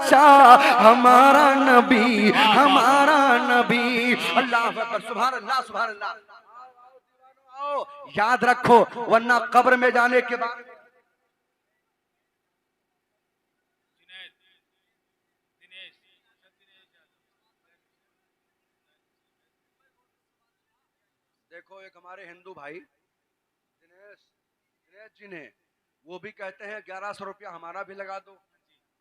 बादशाह हमारा नबी, हमारा नबी। अल्लाह अकबर, सुभान अल्लाह, सुभान अल्लाह। याद रखो वरना कब्र में जाने के बाद देखो, एक हमारे हिंदू भाई दिनेश जी ने, वो भी कहते हैं 1100 रुपया हमारा भी लगा दो।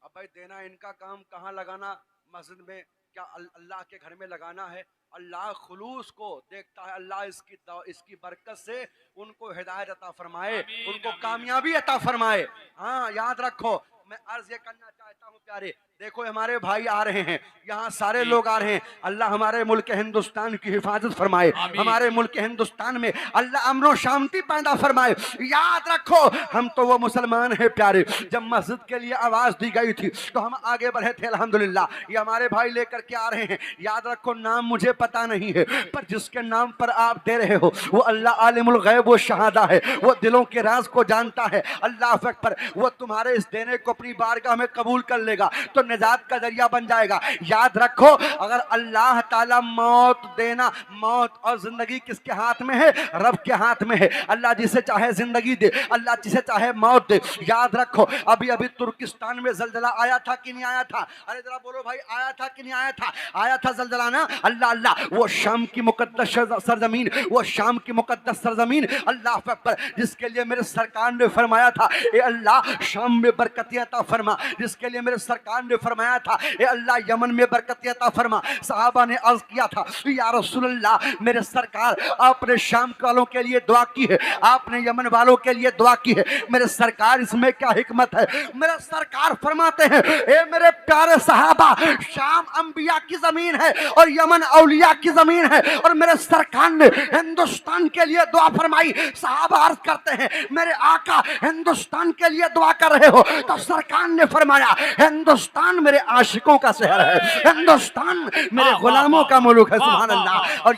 अब भाई देना इनका काम, कहाँ लगाना, मस्जिद में क्या अल्लाह के घर में लगाना है? अल्लाह खुलूस को देखता है। अल्लाह इसकी बरकत से उनको हिदायत अता फरमाए, उनको कामयाबी अता फरमाए। हाँ, याद रखो। मैं अर्ज ये करना चाहता हूँ प्यारे, देखो हमारे भाई आ रहे हैं, यहाँ सारे लोग आ रहे हैं। अल्लाह हमारे मुल्क हिंदुस्तान की हिफाजत फरमाए, हमारे मुल्क हिंदुस्तान में अल्लाह अमन और शांति पैदा फरमाए। याद रखो, हम तो वो मुसलमान हैं प्यारे, जब मस्जिद के लिए आवाज दी गई थी तो हम आगे बढ़े थे अल्हम्दुलिल्लाह। ये हमारे भाई लेकर के आ रहे हैं। याद रखो, नाम मुझे पता नहीं है, पर जिसके नाम पर आप दे रहे हो वो अल्लाह आलिमुल गैब व शहादा है, वो दिलों के राज को जानता है। अल्लाह अकबर, वो तुम्हारे इस देने को अपनी बारगाह में कबूल कर लेगा तो निजात का जरिया बन जाएगा। याद रखो, अगर अल्लाह ताला मौत देना, मौत और जिंदगी किसके हाथ में है? रब के हाथ में है। अल्लाह जिसे चाहे जिंदगी दे, अल्लाह जिसे चाहे मौत दे। याद रखो, अभी अभी तुर्किस्तान में जलजला आया था कि नहीं आया था? अरे जरा बोलो भाई, आया था कि नहीं आया था? आया था जलजला ना। अल्लाह अल्लाह, वो शाम की मुकद्दस सरजमीन, वो शाम की मुकद्दस सरजमीन, अल्लाह अकबर, जिसके लिए मेरे सरकार ने फरमाया था ए अल्लाह शाम में बरकतें अता फरमा, जिसके लिए मेरे सरकार ने फरमाया था ए अल्लाह यमन में बरकतें अता फरमा। सहाबा ने अर्ज किया था या रसूलल्लाह, मेरे सरकार आपने शाम वालों के लिए दुआ की है, आपने यमन वालों के लिए दुआ की है, मेरे सरकार इसमें क्या हिकमत है? मेरे सरकार फरमाते हैं ए मेरे प्यारे सहाबा, शाम अंबिया की जमीन है और यमन औलिया की जमीन है, और मेरे सरकार ने हिंदुस्तान के लिए दुआ फरमाई। सहाबा अर्ज करते हैं मेरे आका हिंदुस्तान के लिए दुआ कर रहे हो? तो सरकार ने फरमाया हिंदुस्तान मेरे आशिकों का शहर है, हिंदुस्तान मेरे गुलामों का मुल्क है। सुभान अल्लाह। और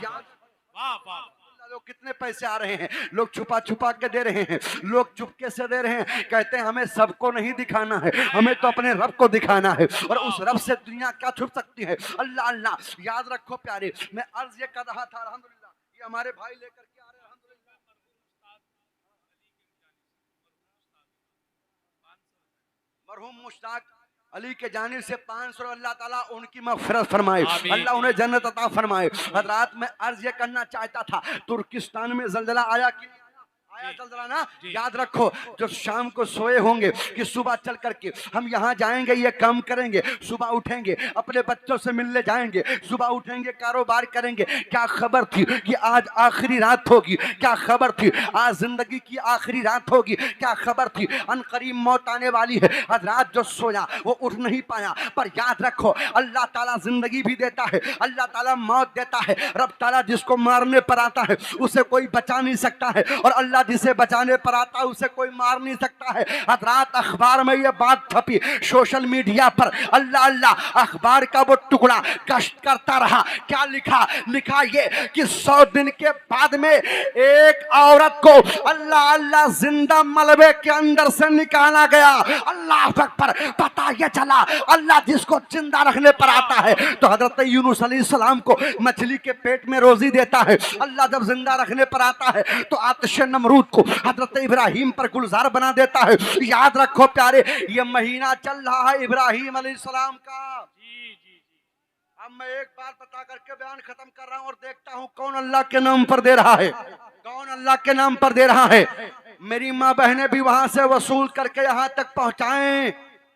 लोग कितने पैसे आ रहे हैं, लोग छुपा छुपा के दे रहे हैं, लोग चुपके से दे रहे हैं। कहते हैं हमें सबको नहीं दिखाना है, हमें तो अपने रब को दिखाना है, और उस रब से दुनिया क्या छुप सकती है? अल्लाह अल्लाह। याद रखो प्यारे, मैं अर्ज ये कर रहा था अल्हम्दुलिल्लाह, ये हमारे भाई लेकर के आ रहे हैं अल्हम्दुलिल्लाह, मरहूम मुश्ताक अली के जानिब से 500, अल्लाह ताला उनकी मग़फ़िरत फरमाए, अल्लाह उन्हें जन्नत अता फरमाए। हज़रात, मैं अर्ज़ ये करना चाहता था, तुर्किस्तान में ज़लज़ला आया कि आया जलजला ना? याद रखो, जो शाम को सोए होंगे कि सुबह चल करके हम यहाँ जाएंगे, ये काम करेंगे, सुबह उठेंगे अपने बच्चों से मिलने जाएंगे, सुबह उठेंगे कारोबार करेंगे, क्या खबर थी कि आज आखिरी रात होगी? क्या खबर थी आज जिंदगी की आखिरी रात होगी? क्या खबर थी अनकरीब मौत आने वाली है? हज़रात, जो सोया वो उठ नहीं पाया, पर याद रखो अल्लाह ताला जिंदगी भी देता है, अल्लाह ताला मौत देता है। रब ताला जिसको मारने पर आता है उसे कोई बचा नहीं सकता है, और अल्लाह जिसे बचाने पर आता है उसे कोई मार नहीं सकता है। हज़रात, अखबार में ये बात छपी, सोशल मीडिया पर, अल्लाह अल्लाह, अखबार का वो टुकड़ा कष्ट करता रहा। क्या लिखा? लिखा ये कि 100 दिन के बाद में एक औरत को अल्लाह अल्लाह जिंदा मलबे के अंदर से निकाला गया। अल्लाह अकबर। पता ये चला अल्लाह जिसको जिंदा रखने पर आता है तो हजरत यूनुस अलैहिस्सलाम को मछली के पेट में रोजी देता है। अल्लाह जब जिंदा रखने पर आता है तो आतिश नमरूद को हजरत इब्राहिम पर गुलजार बना देता है। याद रखो प्यारे, ये महीना चल रहा है इब्राहिम अलैहिस्सलाम का। अब मैं एक बार बता करके बयान खत्म कर रहा हूं और देखता हूं कौन अल्लाह के नाम पर दे रहा है, कौन अल्लाह के नाम पर दे रहा है। मेरी माँ बहनें भी वहां से वसूल करके यहाँ तक पहुंचाएं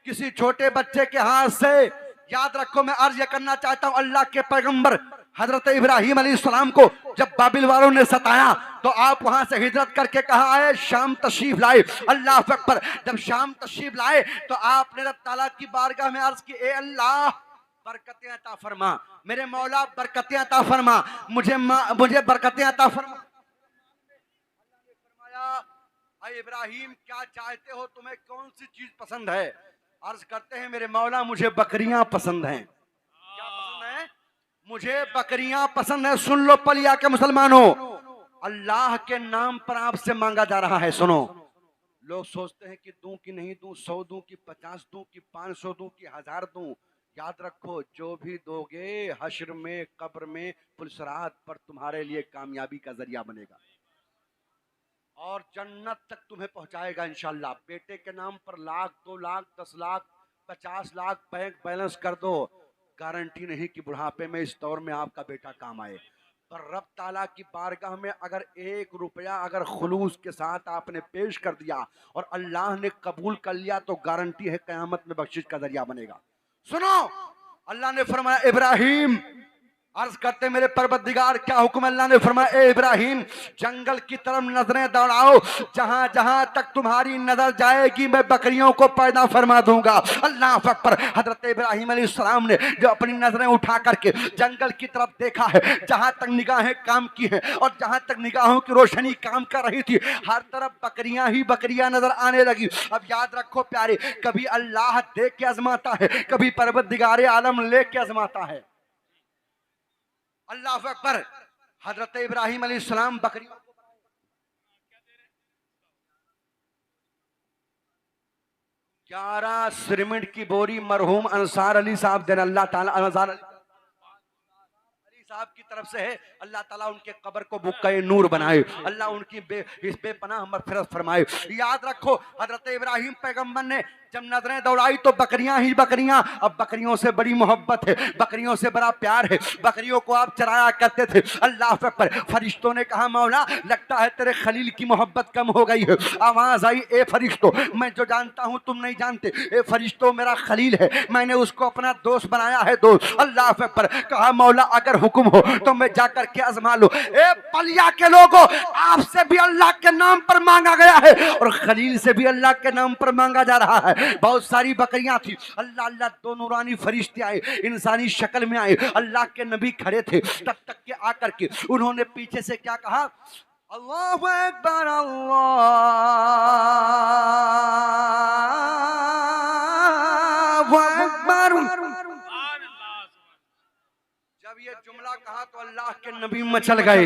किसी छोटे बच्चे के हाथ से। याद रखो, मैं अर्ज करना चाहता हूं, अल्लाह के पैगंबर हजरत इब्राहिम अलैहिस्सलाम को जब बाबिल वालों ने सताया तो आप वहां से हिजरत करके कहा आए, शाम तशरीफ लाए। अल्लाह अकबर। जब शाम तशरीफ लाए तो आपने रब ताला की बारगाह में अर्ज की, ए अल्लाह बरकतें अता फरमा, मेरे मौला बरकतें अता फरमा, मुझे बरकतें अता फरमा। अल्लाह ने फरमाया, अय इब्राहिम क्या चाहते हो, तुम्हें कौन सी चीज पसंद है? अर्ज करते हैं मेरे मौला मुझे बकरियां पसंद हैं। क्या पसंद है? मुझे बकरियां पसंद है। सुन लो पलिया के मुसलमानों, अल्लाह के नाम पर आपसे मांगा जा रहा है। सुनो, लोग सोचते हैं कि दूं कि नहीं दूं, 100 दूं कि 50 दूं कि 500 दूं कि 1000 दूं। याद रखो, जो भी दोगे हश्र में, कब्र में, पुलसरात पर तुम्हारे लिए कामयाबी का जरिया बनेगा और जन्नत तक तुम्हें पहुंचाएगा इंशाल्लाह। बेटे के नाम पर 1,00,000, 2,00,000, 10,00,000, 50,00,000 बैंक बैलेंस कर दो, गारंटी नहीं कि बुढ़ापे में इस दौर में आपका बेटा काम आए। पर रब ताला की बारगाह में अगर 1 रुपया अगर खुलूस के साथ आपने पेश कर दिया और अल्लाह ने कबूल कर लिया तो गारंटी है कयामत में बख्शिश का जरिया बनेगा। सुनो, अल्लाह ने फरमाया इब्राहिम, अर्ज करते मेरे परवरदिगार क्या हुक्म। अल्लाह ने फरमाया ए इब्राहिम, जंगल की तरफ नजरें दौड़ाओ, जहां जहां तक तुम्हारी नजर जाएगी मैं बकरियों को पैदा फरमा दूंगा। अल्लाह अकबर। हजरत इब्राहिम अलैहिस्सलाम ने जो अपनी नजरें उठा करके जंगल की तरफ देखा है, जहां तक निगाहें काम की हैं और जहां तक निगाहों की रोशनी काम कर रही थी, हर तरफ बकरियां ही बकरियां नजर आने लगी। अब याद रखो प्यारे, कभी अल्लाह देख के आजमाता है, कभी परवरदिगार आलम लेके आजमाता है। अल्लाह अकबर। हजरत इब्राहिम अलैहिस्सलाम बकरियों को 11 सीमेंट की बोरी मरहूम अंसार अली साहब देन अल्लाह ताला अंसार अली साहब की तरफ से है। अल्लाह ताला उनके कब्र को बुक्का नूर बनाए, अल्लाह उनकी इस बेपनाह मग़फ़िरत फरमाए। याद रखो, हजरत इब्राहिम पैगंबर ने जब नजरें दौड़ाई तो बकरियां ही बकरियां। अब बकरियों से बड़ी मोहब्बत है, बकरियों से बड़ा प्यार है, बकरियों को आप चराया करते थे। अल्लाह अकबर। फरिश्तों ने कहा मौला लगता है तेरे खलील की मोहब्बत कम हो गई है। आवाज आई ए फरिश्तों, मैं जो जानता हूं तुम नहीं जानते। ए फरिश्तों, मेरा खलील है, मैंने उसको अपना दोस्त बनाया है, दोस्त। अल्लाह अकबर। कहा मौला अगर हुक्म हो तो मैं जाकर के आजमा लो। ए पलिया के लोगों, आपसे भी अल्लाह के नाम पर मांगा गया है और खलील से भी अल्लाह के नाम पर मांगा जा रहा है। बहुत सारी बकरियां थी। अल्लाह अल्लाह, दो नूरानी फरिश्ते आए, इंसानी शक्ल में आए, अल्लाह के नबी खड़े थे। तब तक के आकर के उन्होंने पीछे से क्या कहा, अल्लाहु अकबर, अल्लाहु अकबर। जब ये जुमला कहा तो अल्लाह के नबी मचल गए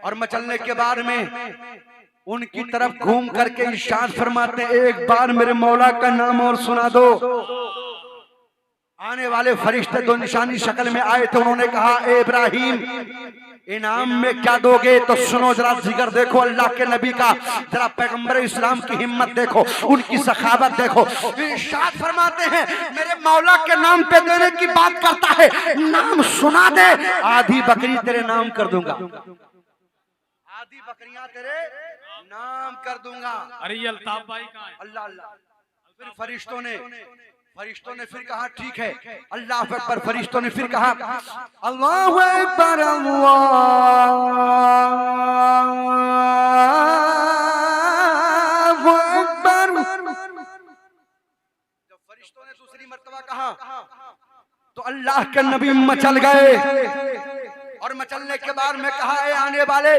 और मचलने के बाद में उनकी तरफ घूम करके इरशाद फरमाते, एक बार मेरे मौला का नाम और सुना दो। आने वाले फरिश्ते दो निशानी शक्ल में आए थे। उन्होंने कहा ए इब्राहिम, इनाम में क्या दोगे? तो सुनो जरा, जिगर देखो अल्लाह के नबी का, जरा पैगंबर इस्लाम की हिम्मत देखो, उनकी सखावत देखो। इरशाद फरमाते हैं मेरे मौला के नाम पे देने की बात करता है, नाम सुना दे, आधी बकरी तेरे नाम कर दूंगा, आधी बकरियां तेरे नाम कर दूंगा। अरे ये अल्ताफ भाई कहाँ है? अल्लाह अल्लाह। फिर फरिश्तों ने फिर कहा ठीक है। अल्लाह अकबर। फरिश्तों ने फिर कहा अल्लाहु अकबर, अल्लाहु अकबर। जब फरिश्तों ने दूसरी मर्तबा कहा तो अल्लाह के नबी मचल गए और मचलने के बाद में कहा ए आने वाले,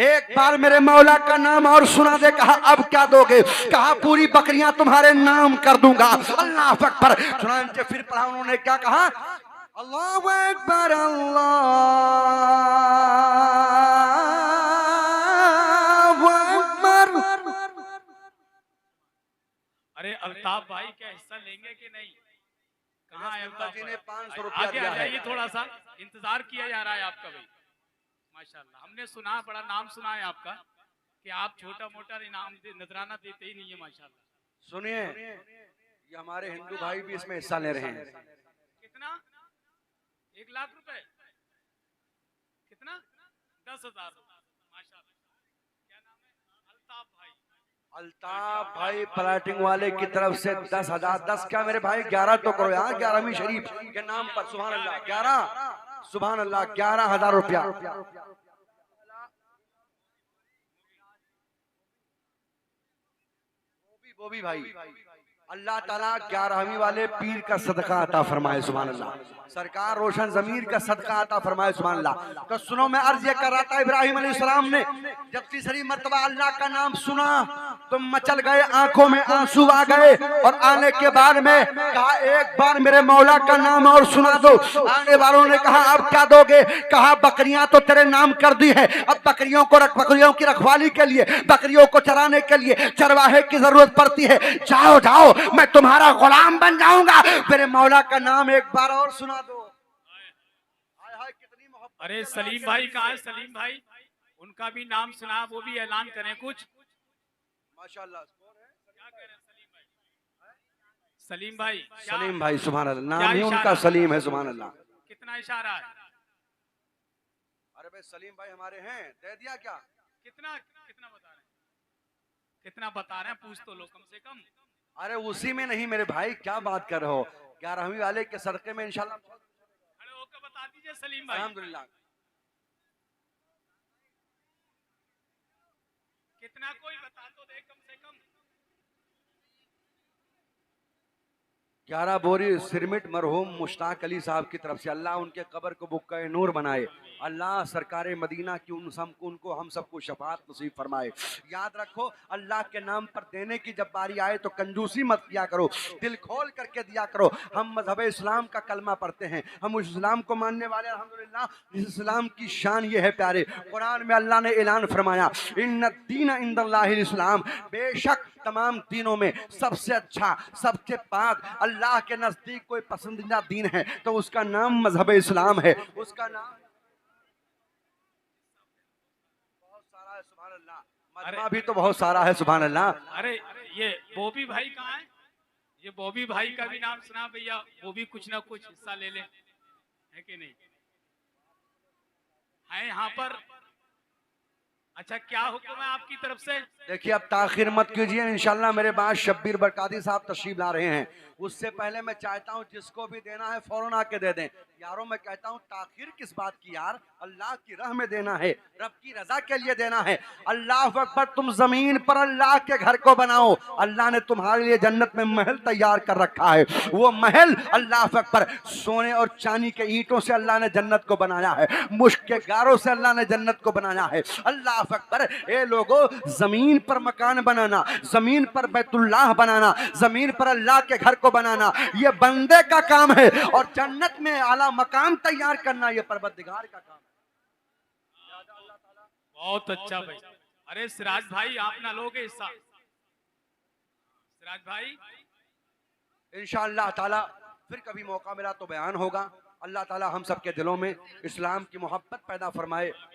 एक बार मेरे मौला का नाम और सुना दे। कहा अब क्या दोगे? कहा पूरी बकरियां तुम्हारे नाम कर दूंगा। अल्लाह अकबर। चुनांचे फिर पढ़ा उन्होंने क्या कहा, अल्लाहु अकबर, अल्लाहु अकबर। अरे अल्ताफ भाई क्या हिस्सा लेंगे कि नहीं? कहाँ है अल्ताफ जी ने भाई? 500 रुपया आगे दिया आ है। जाइए, थोड़ा सा इंतजार किया जा रहा है आपका भाई। माशाल्लाह, हमने सुना, बड़ा नाम सुना है आपका कि आप छोटा मोटा इनाम नजराना देते ही नहीं है। माशाल्लाह। सुनिए, ये हमारे हिंदू भाई भी इसमें हिस्सा ले रहे हैं। कितना? 1,00,000 रुपए? कितना? 10,000। माशाल्लाह। क्या नाम है? अल्ताफ भाई। अल्ताफ भाई प्लाटिंग वाले की तरफ से 10,000। 10 क्या मेरे भाई, 11 तो करो यार, 11वीं शरीफ के नाम पर। सुभान अल्लाह। 11, सुभान अल्लाह, 11,000 रुपया। वो भी भाई, अल्लाह ताला 11वीं वाले पीर का सदका अता फरमाए। सुभान अल्लाह। सरकार रोशन जमीर का सदका अता फरमाए। सुभान अल्लाह। तो सुनो, मैं अर्ज ये कर रहा था, इब्राहिम अलैहिस्सलाम ने जब तीसरी मर्तबा अल्लाह का नाम सुना तुम मचल गए, आंखों में आंसू आ गए, और आने के बाद में कहा एक बार मेरे मौला का नाम और सुना दो। आने वालों ने कहा अब क्या दोगे? कहा बकरियां तो तेरे नाम कर दी है, अब बकरियों की रखवाली के लिए, बकरियों को चराने के लिए चरवाहे की जरूरत पड़ती है। जाओ जाओ, मैं तुम्हारा गुलाम बन जाऊंगा, मेरे मौला का नाम एक बार और सुना दो। कितनी मोहब्बत। अरे सलीम भाई कहाँ है? सलीम भाई, उनका भी नाम सुना, वो भी ऐलान करें कुछ। माशाल्लाह। क्या कह रहे हैं सलीम भाई? सलीम भाई, सलीम भाई सुभान अल्लाह, नाम क्या ही उनका इशारा? सलीम है, सुभान अल्लाह। कितना इशारा है? अरे भाई सलीम भाई हमारे हैं, दे दिया क्या? कितना कितना बता रहे हैं? कितना बता रहे हैं? पूछ तो लो कम से कम। अरे उसी में नहीं मेरे भाई, क्या बात कर रहे हो? 11वीं वाले के सदके में इंशाल्लाह। खड़े होकर बता दीजिए सलीम भाई। अल्हम्दुलिल्लाह। कितना कोई बता तो दे कम से कम। 11 बोरी सिरमिट मरहूम मुश्ताक अली साहब की तरफ से, अल्लाह उनके कब्र को बुक्का नूर बनाए, अल्लाह सरकार मदीना की उनको हम सबको शफात नसीब फरमाए। याद रखो, अल्लाह के नाम पर देने की जब बारी आए तो कंजूसी मत किया करो, दिल खोल करके दिया करो। हम मजहब इस्लाम का कलमा पढ़ते हैं, हम उस इस्लाम को मानने वाले अल्हम्दुलिल्लाह। इस इस्लाम की शान ये है प्यारे, कुरान में अल्लाह ने ऐलान फरमाया इन्ना दीन इंदल्लाहिल इस्लाम, बेशक तमाम दीनों में सबसे अच्छा, सबसे पाक, अल्लाह के नजदीक कोई पसंदीदा दीन है तो उसका नाम मजहब इस्लाम है। उसका नाम बहुत सारा है, सुभान अल्लाह। मजमा भी तो बहुत सारा है, सुभान अल्लाह। अरे ये बॉबी भाई कहाँ है? ये बॉबी भाई का भी नाम सुना भैया, वो भी कुछ ना कुछ हिस्सा ले ले, है कि नहीं? है यहाँ पर? अच्छा, क्या हुक्म है आपकी तरफ से? देखिए अब ताखिर मत कीजिए, इंशाल्लाह मेरे पास शब्बीर बरकाती साहब तशरीफ ला रहे हैं। उससे पहले मैं चाहता हूं जिसको भी देना है फौरन आके दे दें। यारों मैं कहता हूं ताखिर किस बात की यार, अल्लाह की राह में देना है, रब की रजा के लिए देना है। अल्लाह अकबर, तुम जमीन पर अल्लाह के घर को बनाओ, अल्लाह ने तुम्हारे लिए जन्नत में महल तैयार कर रखा है। वो महल अल्लाह अकबर सोने और चांदी के ईंटों से अल्लाह ने जन्नत को बनाया है, मुश्क के गारों से अल्लाह ने जन्नत को बनाया है। अल्लाह अकबर, ए लोगों, जमीन पर मकान बनाना, जमीन पर बैतुल्लाह बनाना, जमीन पर अल्लाह के घर को बनाना, ये बंदे का काम है, और जन्नत में आला मकाम तैयार करना ये परवरदिगार का काम है। बहुत अच्छा भाई। अरे सिराज भाई, आप ना लोगे हिस्सा? सिराज भाई, इंशाअल्लाह ताला फिर कभी मौका मिला तो बयान होगा। अल्लाह ताला हम सबके दिलों में इस्लाम की मोहब्बत पैदा फरमाए।